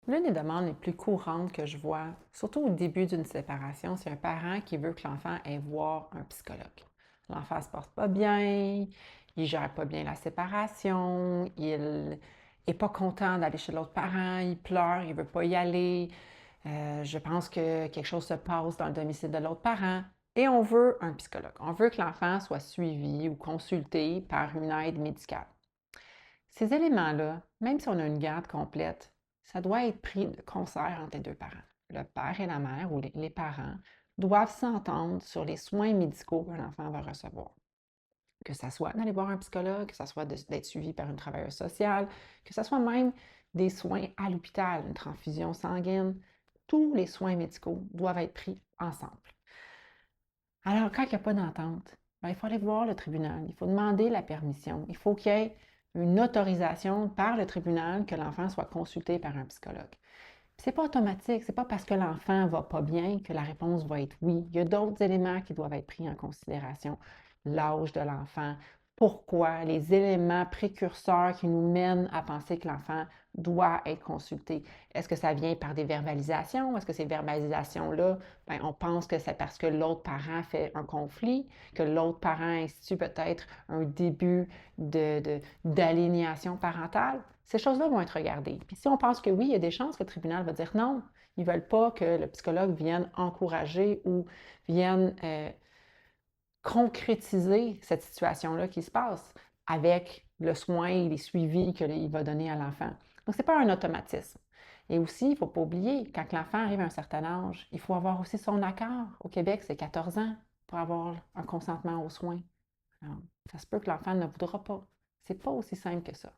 L'une des demandes les plus courantes que je vois, surtout au début d'une séparation, c'est un parent qui veut que l'enfant aille voir un psychologue. L'enfant ne se porte pas bien, il ne gère pas bien la séparation, il n'est pas content d'aller chez l'autre parent, il pleure, il ne veut pas y aller. Je pense que quelque chose se passe dans le domicile de l'autre parent et on veut un psychologue. On veut que l'enfant soit suivi ou consulté par une aide médicale. Ces éléments-là, même si on a une garde complète, ça doit être pris de concert entre les deux parents. Le père et la mère ou les parents doivent s'entendre sur les soins médicaux que l'enfant va recevoir. Que ce soit d'aller voir un psychologue, que ce soit d'être suivi par une travailleuse sociale, que ce soit même des soins à l'hôpital, une transfusion sanguine. Tous les soins médicaux doivent être pris ensemble. Alors, quand il n'y a pas d'entente, ben, il faut aller voir le tribunal, il faut demander la permission, il faut qu'il y ait une autorisation par le tribunal que l'enfant soit consulté par un psychologue. Ce n'est pas automatique, ce n'est pas parce que l'enfant ne va pas bien que la réponse va être oui. Il y a d'autres éléments qui doivent être pris en considération. L'âge de l'enfant, pourquoi, les éléments précurseurs qui nous mènent à penser que l'enfant doit être consulté. Est-ce que ça vient par des verbalisations? Est-ce que ces verbalisations-là, ben, on pense que c'est parce que l'autre parent fait un conflit, que l'autre parent institue peut-être un début d'aliénation parentale? Ces choses-là vont être regardées. Puis si on pense que oui, il y a des chances que le tribunal va dire non, ils ne veulent pas que le psychologue vienne encourager ou vienne concrétiser cette situation-là qui se passe avec le soin et les suivis qu'il va donner à l'enfant. Donc, ce n'est pas un automatisme. Et aussi, il ne faut pas oublier, quand l'enfant arrive à un certain âge, il faut avoir aussi son accord. Au Québec, c'est 14 ans pour avoir un consentement aux soins. Alors, ça se peut que l'enfant ne voudra pas. C'est pas aussi simple que ça.